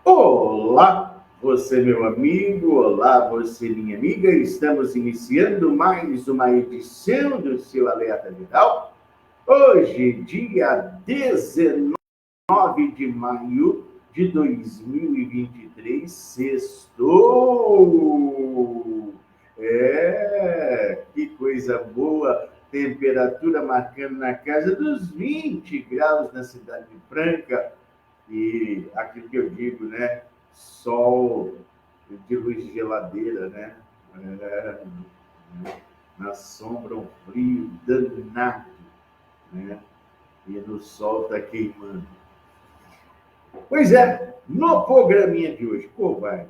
Olá, você meu amigo, olá você minha amiga, estamos iniciando mais uma edição do seu Alerta Viral. Hoje, dia 19 de maio de 2023, sextou! Que coisa boa! Temperatura marcando na casa dos 20 graus na Cidade Franca. E aquilo que eu digo, né? Sol de luz de geladeira, né? Na sombra, um frio danado, né? E no sol está queimando. Pois é, no programinha de hoje, covardia.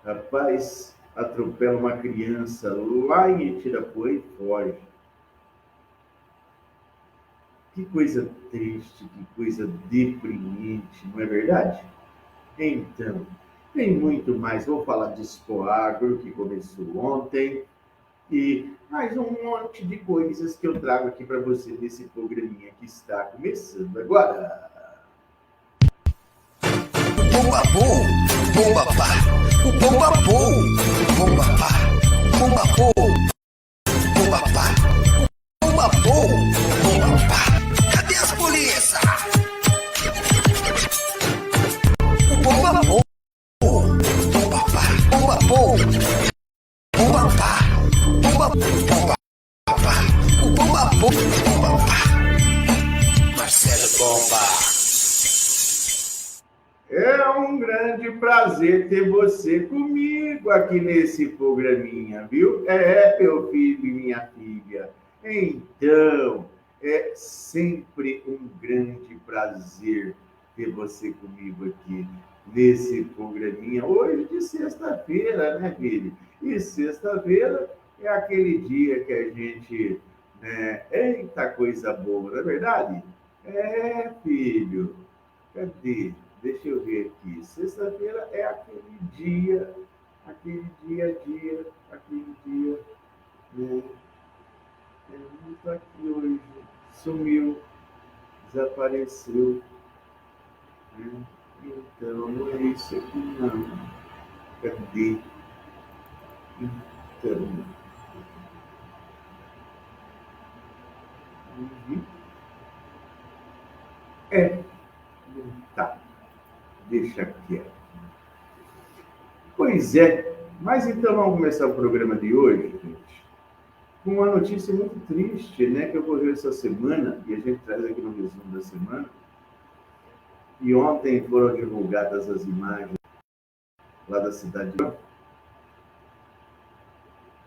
Rapaz, atropela uma criança lá em Itirapuã e foge. Que coisa triste, que coisa deprimente, não é verdade? Então, tem muito mais. Vou falar de Expoagro, que começou ontem, e mais um monte de coisas que eu trago aqui para você nesse programinha que está começando agora. Bomba bom, bomba pá, o bomba bom, bomba pá, bomba bom, bomba pá, bomba bom, bomba pá. Cadê as polícia? O bomba bom, bomba pá, bomba bom, bomba pá, bomba pá, o bomba bom, bomba pá. Marcelo Bomba. É um grande prazer ter você comigo aqui nesse programinha, viu? Meu filho e minha filha. Então, é sempre um grande prazer ter você comigo aqui nesse programinha. Hoje de sexta-feira, né, filho? E sexta-feira é aquele dia que a gente... eita coisa boa, não é verdade? Filho. Cadê? Deixa eu ver aqui. Sexta-feira é aquele dia a dia, né? Não está aqui hoje. Sumiu, desapareceu. Né? Então, não é isso aqui, não. Cadê? Então. Não tá. Deixa quieto. Pois é. Mas então vamos começar o programa de hoje, gente, com uma notícia muito triste, né, que ocorreu essa semana, e a gente traz aqui no resumo da semana. E ontem foram divulgadas as imagens lá da cidade de...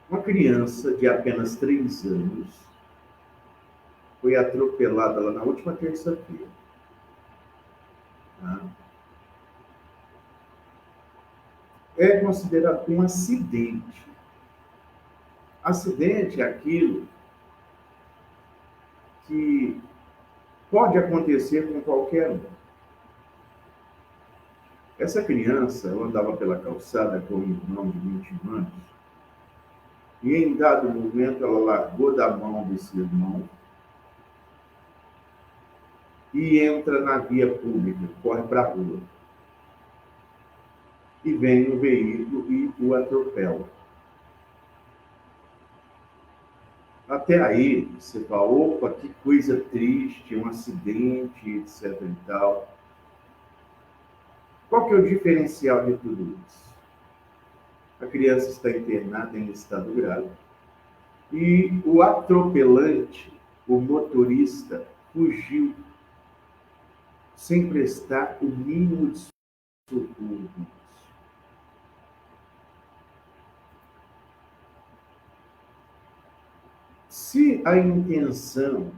Uma criança de apenas 3 anos foi atropelada lá na última terça-feira. Tá? É considerado um acidente. Acidente é aquilo que pode acontecer com qualquer um. Essa criança, ela andava pela calçada com um irmão de 21 anos e, em dado momento, ela largou da mão desse irmão e entra na via pública, corre para a rua. E vem um veículo e o atropela. Até aí, você fala, opa, que coisa triste, um acidente, etc e tal. Qual que é o diferencial de tudo isso? A criança está internada em estado grave e o atropelante, o motorista, fugiu sem prestar o mínimo de socorro. Se a intenção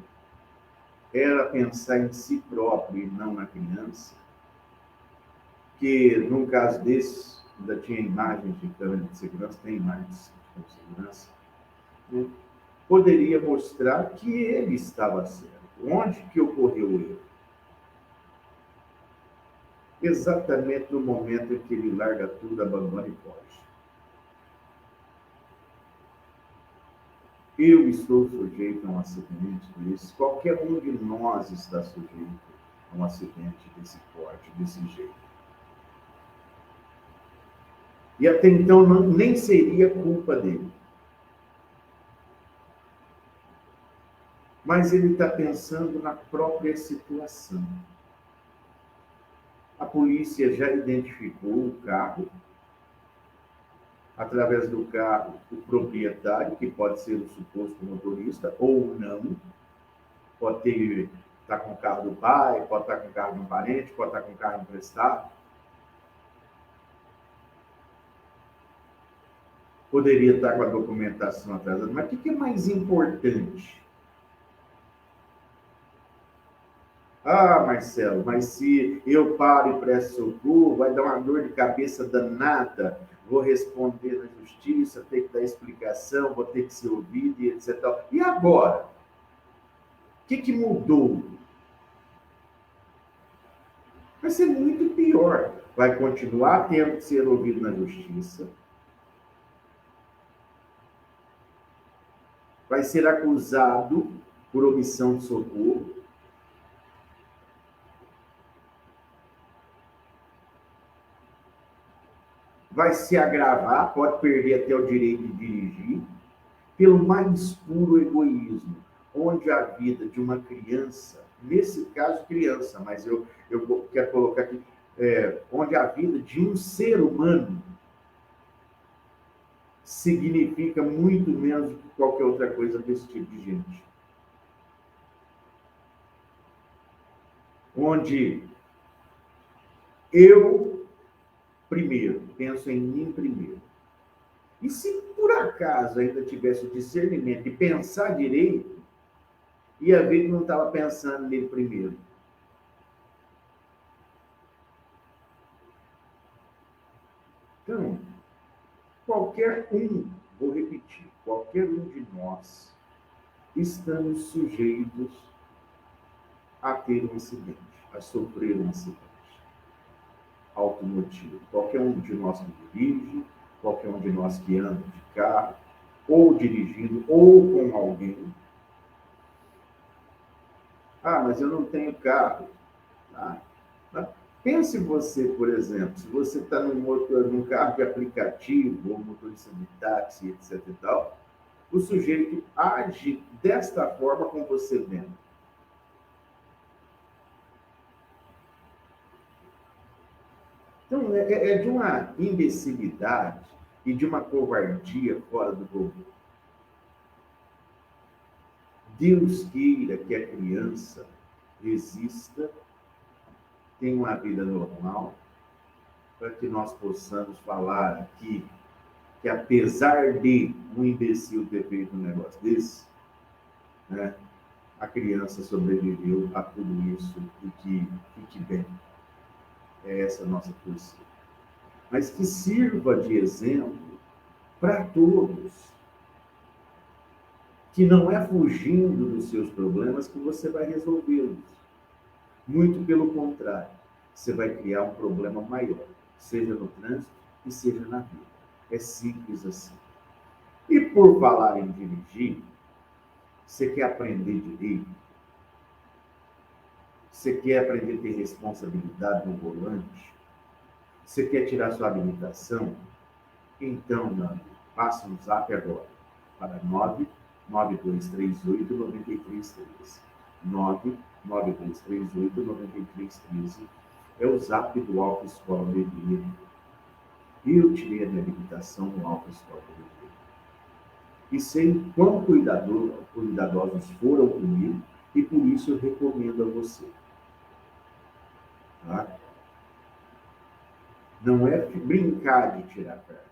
era pensar em si próprio e não na criança, que num caso desse ainda tinha imagens de câmera de segurança, tem imagens de segurança, né? Poderia mostrar que ele estava certo. Onde que ocorreu o erro? Exatamente no momento em que ele larga tudo, abandona e foge. Eu estou sujeito a um acidente desse, qualquer um de nós está sujeito a um acidente desse porte, desse jeito. E até então nem seria culpa dele. Mas ele está pensando na própria situação. A polícia já identificou o carro, através do carro, o proprietário, que pode ser o suposto motorista, ou não. Pode estar com o carro do pai, pode estar com o carro de um parente, pode estar com o carro emprestado. Poderia estar com a documentação atrasada. Mas o que é mais importante? Ah, Marcelo, mas se eu paro e presto socorro, vai dar uma dor de cabeça danada, vou responder na justiça, ter que dar explicação, vou ter que ser ouvido e etc. E agora? O que mudou? Vai ser muito pior. Vai continuar tendo que ser ouvido na justiça, vai ser acusado por omissão de socorro, vai se agravar, pode perder até o direito de dirigir, pelo mais puro egoísmo, onde a vida de uma criança, nesse caso criança, mas eu quero colocar aqui, onde a vida de um ser humano significa muito menos do que qualquer outra coisa desse tipo de gente. Onde eu, primeiro, penso em mim primeiro. E se por acaso ainda tivesse o discernimento de pensar direito, ia ver que não estava pensando nele primeiro. Então, qualquer um, vou repetir, qualquer um de nós estamos sujeitos a ter um acidente, a sofrer um acidente automotivo. Qualquer um de nós que dirige, qualquer um de nós que anda de carro, ou dirigindo, ou com alguém. Ah, mas eu não tenho carro. Ah, pense você, por exemplo, se você está num carro de aplicativo, ou motorista de táxi, etc e tal, o sujeito age desta forma com você vendo. Então, é de uma imbecilidade e de uma covardia fora do comum. Deus queira que a criança resista, tenha uma vida normal, para que nós possamos falar aqui que, apesar de um imbecil ter feito um negócio desse, né, a criança sobreviveu a tudo isso e que fique bem. É essa a nossa torcida. Mas que sirva de exemplo para todos. Que não é fugindo dos seus problemas que você vai resolvê-los. Muito pelo contrário, você vai criar um problema maior, seja no trânsito e seja na vida. É simples assim. E por falar em dirigir, você quer aprender direito? Você quer aprender a ter responsabilidade no volante? Você quer tirar sua habilitação? Então, meu amigo, passa um zap agora para 9238-9313. 99238-9313. É o zap do Autoescola BB. Eu tirei a minha habilitação no Autoescola BB. E sei quão cuidadosos foram comigo, e por isso eu recomendo a você. Tá? Não é brincar de tirar carta,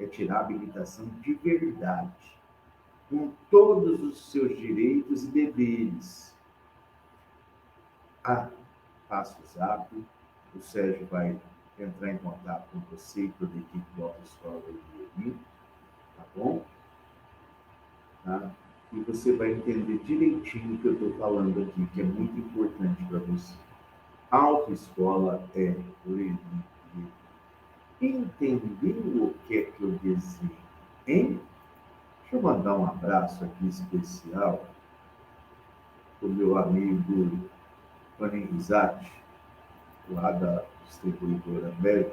é tirar a habilitação de verdade, com todos os seus direitos e deveres. Passa o zap, o Sérgio vai entrar em contato com você e toda a equipe do Autoescola BB, tá bom? Tá? E você vai entender direitinho o que eu estou falando aqui, que é muito importante para você. Autoescola é ler. Entendeu o que é que eu desejo, hein? Deixa eu mandar um abraço aqui especial para o meu amigo Tony Rizatti, lá da distribuidora Ambev,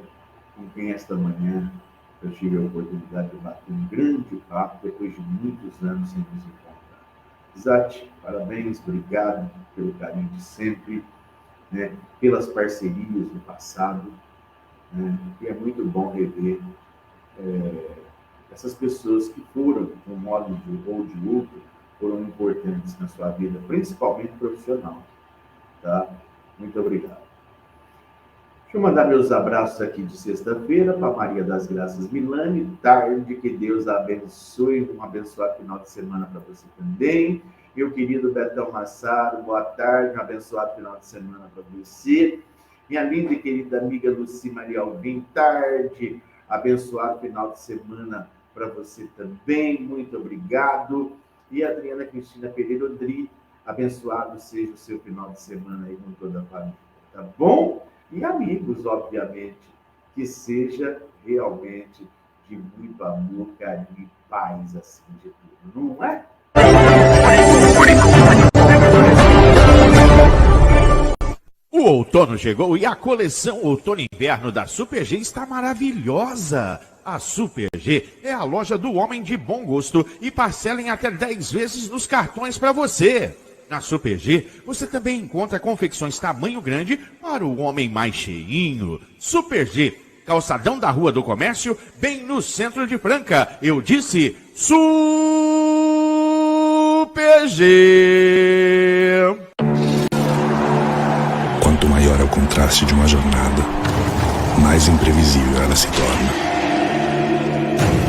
com quem esta manhã eu tive a oportunidade de bater um grande papo depois de muitos anos sem nos encontrar. Rizatti, parabéns, obrigado pelo carinho de sempre, né, pelas parcerias do passado, né, e é muito bom rever essas pessoas que foram, de um modo ou de outro, foram importantes na sua vida, principalmente profissional. Tá? Muito obrigado. Deixa eu mandar meus abraços aqui de sexta-feira para Maria das Graças Milani, tarde, que Deus a abençoe, um abençoado final de semana para você também. Meu querido Betão Massaro, boa tarde, um abençoado final de semana para você. Minha linda e querida amiga Luci Maria Alvim, tarde, abençoado final de semana para você também, muito obrigado. E a Adriana Cristina Pereira Odri, abençoado seja o seu final de semana aí com toda a família, tá bom? E amigos, obviamente, que seja realmente de muito amor, carinho e paz, assim de tudo, não é? O outono chegou e a coleção Outono e Inverno da Super G está maravilhosa. A Super G é a loja do homem de bom gosto e parcela em até 10 vezes nos cartões para você. Na Super G, você também encontra confecções tamanho grande para o homem mais cheinho. Super G, calçadão da Rua do Comércio, bem no centro de Franca. Eu disse Super G. Quanto maior é o contraste de uma jornada, mais imprevisível ela se torna.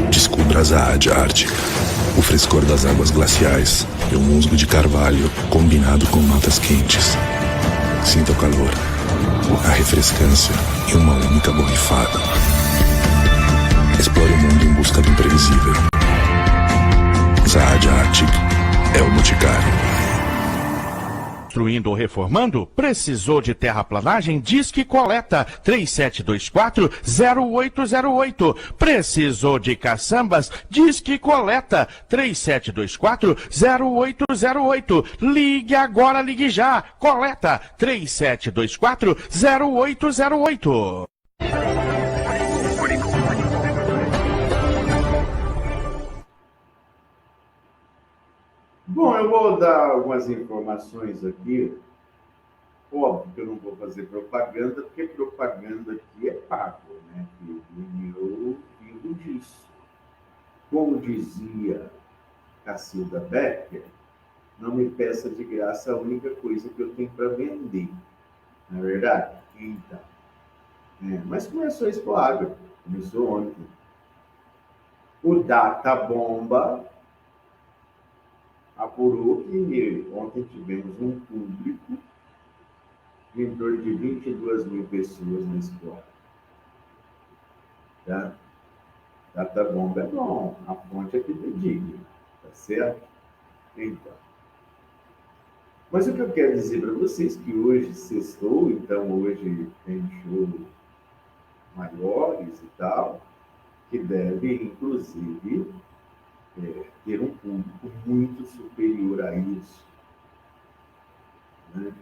Descubra a Saad Ártica, o frescor das águas glaciais e o musgo de carvalho combinado com notas quentes. Sinta o calor, a refrescância e uma única borrifada. Explore o mundo em busca do imprevisível. Saad Ártica é o Boticário. Construindo ou reformando? Precisou de terraplanagem? Disque Coleta 3724-0808. Precisou de caçambas? Disque Coleta 3724-0808. Ligue agora, ligue já. Coleta 3724-0808. Bom, eu vou dar algumas informações aqui. Óbvio que eu não vou fazer propaganda, porque propaganda aqui é pago, né? E eu vivo disso. Como dizia Cacilda Becker, não me peça de graça a única coisa que eu tenho para vender. Não é verdade? Então. Mas começou isso claro, começou ontem. O Data Bomba apurou que ontem tivemos um público de em torno de 22 mil pessoas na escola. Tá? Data Bomba é bom, a fonte é que digna, tá certo? Então. Mas o que eu quero dizer para vocês é que hoje sextou, então hoje tem shows maiores e tal, que deve, inclusive, ter um público muito superior a isso. Né?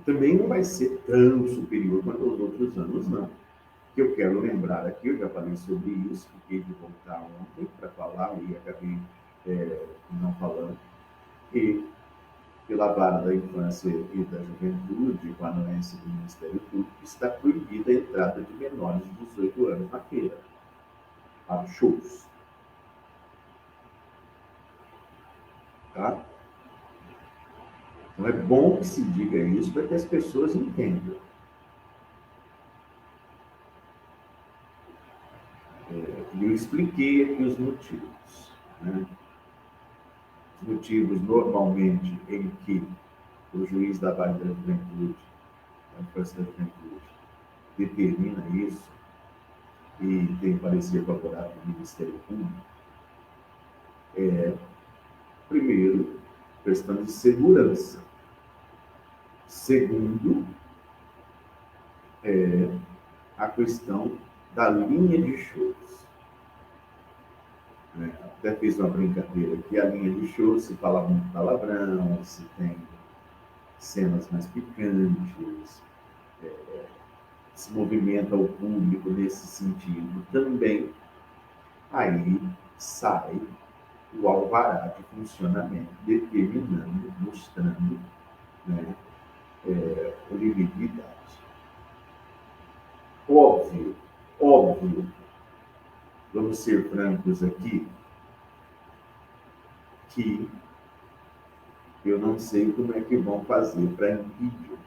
Também não vai ser tão superior quanto aos outros anos, não. O que eu quero lembrar aqui, eu já falei sobre isso, fiquei de voltar ontem para falar falar e acabei não falando, e pela vara da infância e da juventude, com a anuência do Ministério Público, está proibida a entrada de menores de 18 anos na feira, para shows. Tá? Então é bom que se diga isso para que as pessoas entendam. E eu expliquei aqui os motivos. Né? Os motivos, normalmente, em que o juiz da vara da juventude, da infância da juventude, determina isso e tem parecer favorável do Ministério Público, primeiro, questão de segurança. Segundo, a questão da linha de shows. Até fiz uma brincadeira aqui, a linha de shows se fala muito palavrão, se tem cenas mais picantes, se movimenta o público nesse sentido também. Aí sai o alvará de funcionamento, determinando, mostrando, né, o limite de idade. Óbvio, vamos ser francos aqui, que eu não sei como é que vão fazer para em vídeo.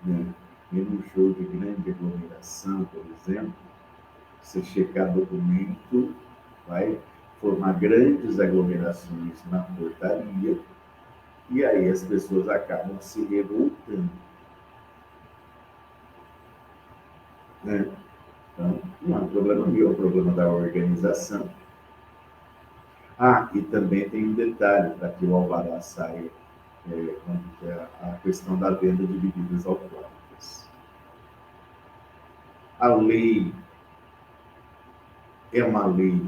Né? E num show de grande aglomeração, por exemplo, você checar documento, vai formar grandes aglomerações na portaria, e aí as pessoas acabam se revoltando. Né? Então, não é um problema meu, é um problema da organização. E também tem um detalhe para que o alvará saia, a questão da venda de bebidas alcoólicas. A lei é uma lei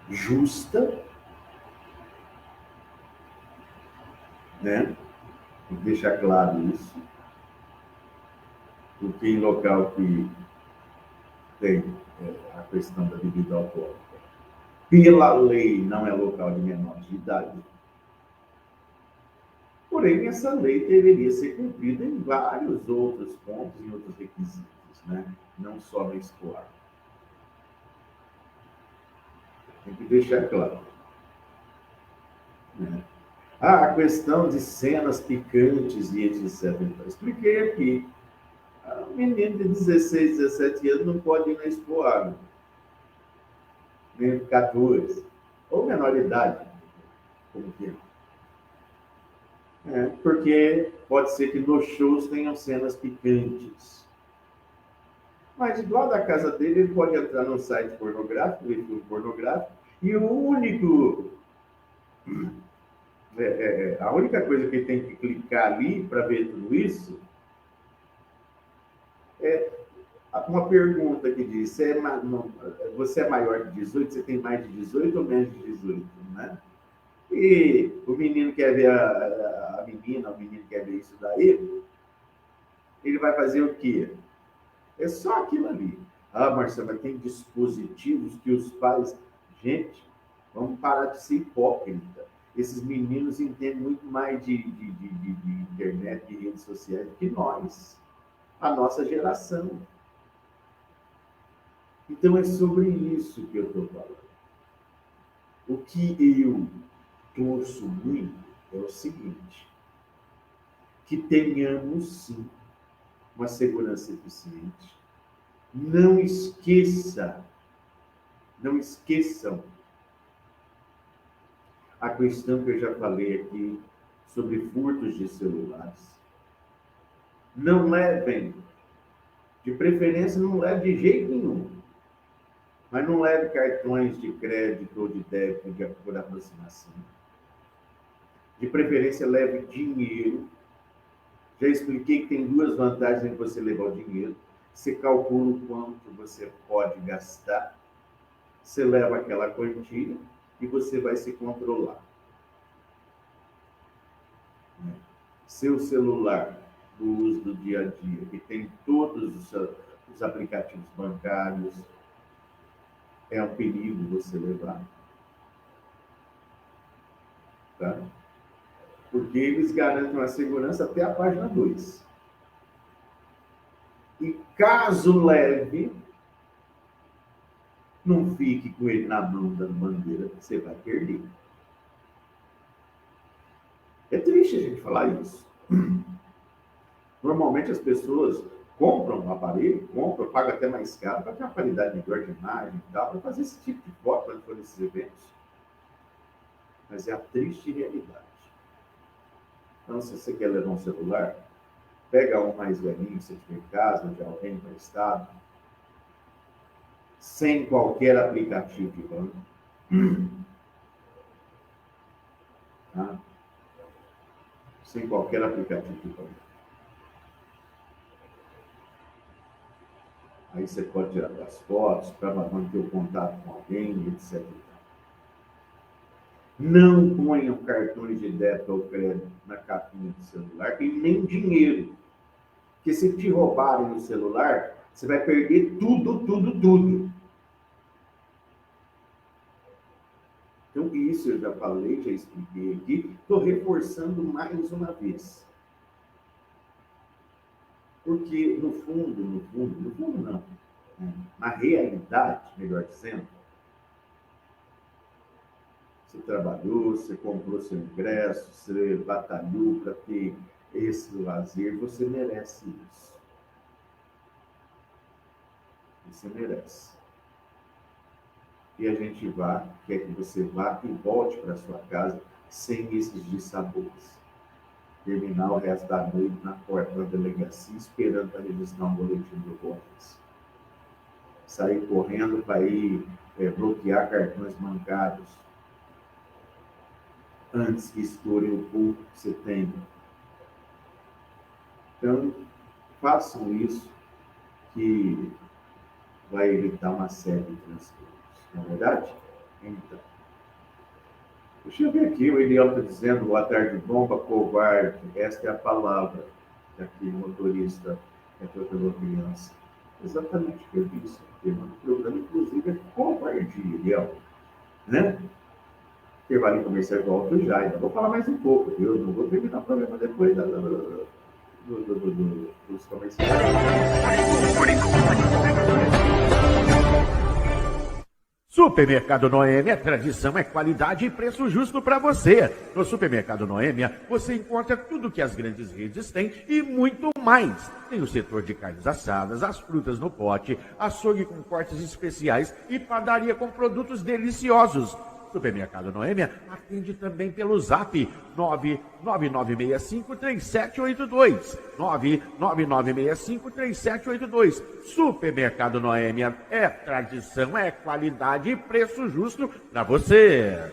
justa, né? Tem que deixar claro isso, porque em local que tem a questão da bebida alcoólica, pela lei não é local de menores de idade. Porém, essa lei deveria ser cumprida em vários outros pontos, em outros requisitos, né? Não só no escolar. Tem que deixar claro. Né? A questão de cenas picantes e etc. Eu expliquei aqui. Um menino de 16, 17 anos não pode ir na Expoar, nem 14, ou menor idade, como que porque pode ser que nos shows tenham cenas picantes. Mas lá da casa dele, ele pode entrar num site pornográfico, ver filme pornográfico, e o único... a única coisa que ele tem que clicar ali para ver tudo isso é uma pergunta que diz: você é maior de 18? Você tem mais de 18 ou menos de 18? Né? E o menino quer ver a menina, o menino quer ver isso daí, ele vai fazer o quê? É só aquilo ali. Marcelo, mas tem dispositivos que os pais... Gente, vamos parar de ser hipócrita. Esses meninos entendem muito mais de internet, de redes sociais, do que nós, a nossa geração. Então é sobre isso que eu estou falando. O que eu torço muito é o seguinte: que tenhamos, sim, uma segurança eficiente. Não esqueçam a questão que eu já falei aqui sobre furtos de celulares. Não levem, de preferência não leve de jeito nenhum, mas não leve cartões de crédito ou de débito por aproximação. De preferência leve dinheiro. Já expliquei que tem duas vantagens em você levar o dinheiro. Você calcula o quanto você pode gastar, você leva aquela quantia e você vai se controlar. Seu celular do uso do dia a dia, que tem todos os aplicativos bancários. É um perigo você levar. Tá? Porque eles garantem a segurança até a página 2. E caso leve, não fique com ele na mão da bandeira, que você vai perder. É triste a gente falar isso. Normalmente as pessoas compram um aparelho, pagam até mais caro para ter uma qualidade melhor de imagem e tal, para fazer esse tipo de foto quando for nesses eventos. Mas é a triste realidade. Então, se você quer levar um celular, pega um mais velhinho, se tiver em casa, de alguém emprestado, sem qualquer aplicativo de banco. Tá? Sem qualquer aplicativo de banco. Aí você pode tirar as fotos para manter o contato com alguém, etc. Não ponham cartões de débito ou crédito na capinha do celular e nem dinheiro. Porque se te roubarem o celular, você vai perder tudo. Então, isso eu já falei, já expliquei aqui. Estou reforçando mais uma vez. Porque, no fundo não. Na realidade, melhor dizendo, você trabalhou, você comprou seu ingresso, você batalhou para ter esse lazer, você merece isso. Você merece. E a gente quer que você vá e volte para sua casa sem esses dissabores. Terminar o resto da noite na porta da delegacia, esperando para registrar um boletim de ocorrência. Sair correndo para ir bloquear cartões bancários antes que estoure o pouco que você tem. Então, façam isso, que vai evitar uma série de transtornos. Não é verdade? Então, deixa eu ver aqui, o Eliel está dizendo, boa tarde, bomba covarde. Esta é a palavra daquele motorista que atropelou a criança. Exatamente o que eu disse. O tema do programa, inclusive, é covardia, Eliel. Né? Intervalo comercial volta já. Ainda vou falar mais um pouco, viu? Não vou terminar o programa depois dos comerciais. Supermercado Noêmia, tradição é qualidade e preço justo para você. No Supermercado Noêmia, você encontra tudo que as grandes redes têm e muito mais. Tem o setor de carnes assadas, as frutas no pote, açougue com cortes especiais e padaria com produtos deliciosos. Supermercado Noêmia atende também pelo Zap 99965-3782. 99965-3782. Supermercado Noêmia é tradição, é qualidade e preço justo para você.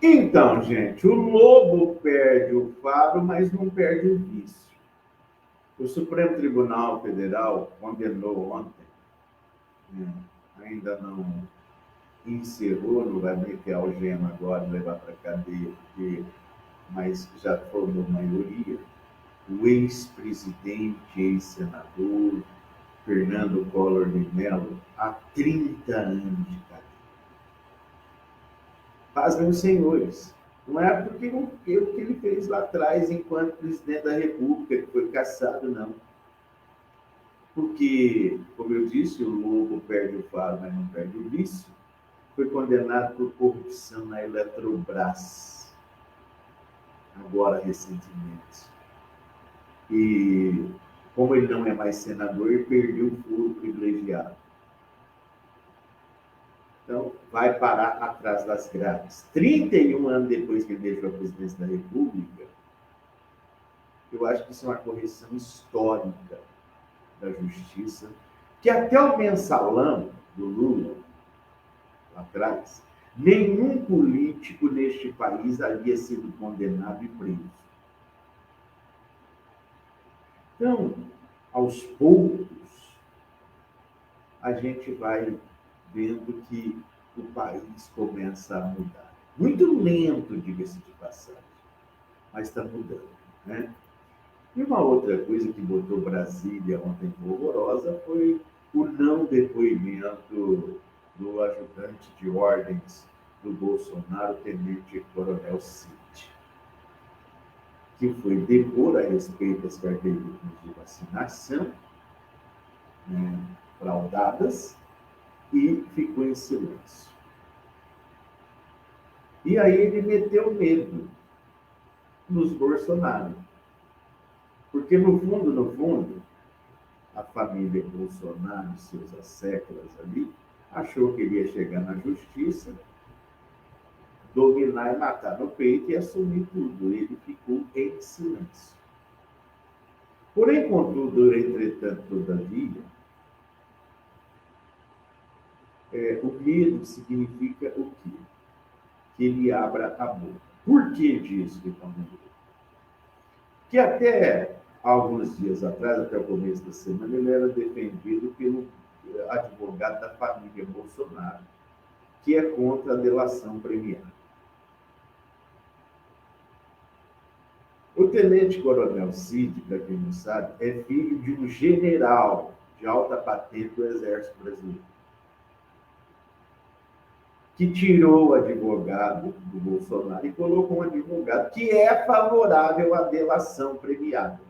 Então, gente, o lobo perde o faro, mas não perde o vício. O Supremo Tribunal Federal condenou ontem, ainda não encerrou, não vai meter a algema agora e levar para a cadeia, mas já formou maioria, o ex-presidente, ex-senador Fernando Collor de Mello a 30 anos de cadeia. Pasmem os senhores. Não é porque o que ele fez lá atrás enquanto presidente da República, que foi cassado, não. Porque, como eu disse, o lobo perde o faro, mas não perde o vício. Foi condenado por corrupção na Eletrobras, agora recentemente. E, como ele não é mais senador, ele perdeu o foro privilegiado. Então, vai parar atrás das grades. 31 anos depois que ele deixou a presidência da República, eu acho que isso é uma correção histórica da justiça, que até o mensalão do Lula, lá atrás, nenhum político neste país havia sido condenado e preso. Então, aos poucos, a gente vai vendo que o país começa a mudar. Muito lento, diga-se de passagem, mas está mudando, né? E uma outra coisa que botou Brasília ontem horrorosa foi o não depoimento do ajudante de ordens do Bolsonaro, Tenente Coronel Cid, que foi depor a respeito das carteirinhas de vacinação, né, fraudadas, e ficou em silêncio. E aí ele meteu medo nos Bolsonaro. Porque, no fundo, a família Bolsonaro, seus asseclas ali, achou que ele ia chegar na justiça, dominar e matar no peito e assumir tudo. Ele ficou em silêncio. Porém, contudo, entretanto, todavia, o medo significa o quê? Que ele abra a boca. Por que disso que está no medo? Que até alguns dias atrás, até o começo da semana, ele era defendido pelo advogado da família Bolsonaro, que é contra a delação premiada. O tenente-coronel Cid, para quem não sabe, é filho de um general de alta patente do Exército Brasileiro, que tirou o advogado do Bolsonaro e colocou um advogado que é favorável à delação premiada.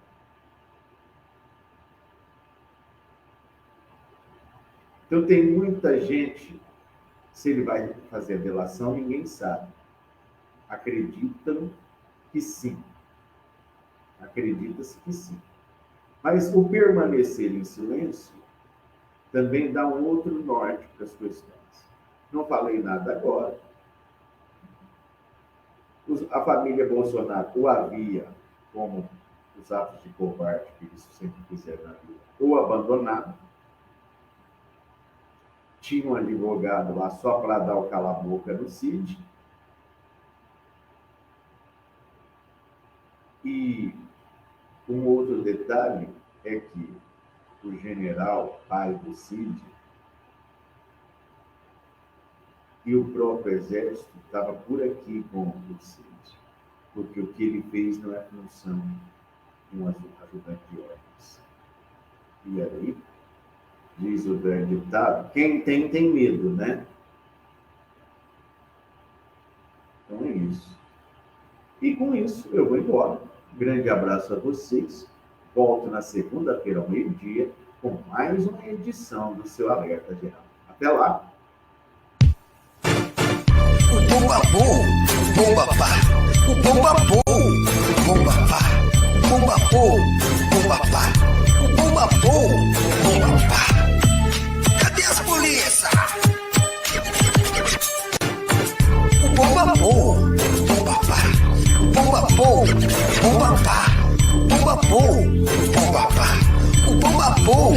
Então, tem muita gente, se ele vai fazer a delação, ninguém sabe. Acreditam que sim. Acredita-se que sim. Mas o permanecer em silêncio também dá um outro norte para as questões. Não falei nada agora. A família Bolsonaro o havia, como os atos de covarde que eles sempre fizeram na vida, ou abandonado. Tinha um advogado lá só para dar o cala-boca no Cid. E um outro detalhe é que o general, pai do Cid, e o próprio exército estava por aqui com o Cid, porque o que ele fez não é função de um ajudante de ordens. E aí, diz o velho ditado, quem tem medo, né? Então é isso. E com isso eu vou embora. Grande abraço a vocês. Volto na segunda-feira ao meio-dia com mais uma edição do seu Alerta Geral. Até lá! O bomba bom, bomba pá. O bomba bom, bomba pá. Bomba bom, bomba pá. O bomba bom, bomba pá. Cadê as polícia? O bomba bom, bomba pá. O bomba bom, bomba pá. Bomba bom, bomba pá. O bomba bom,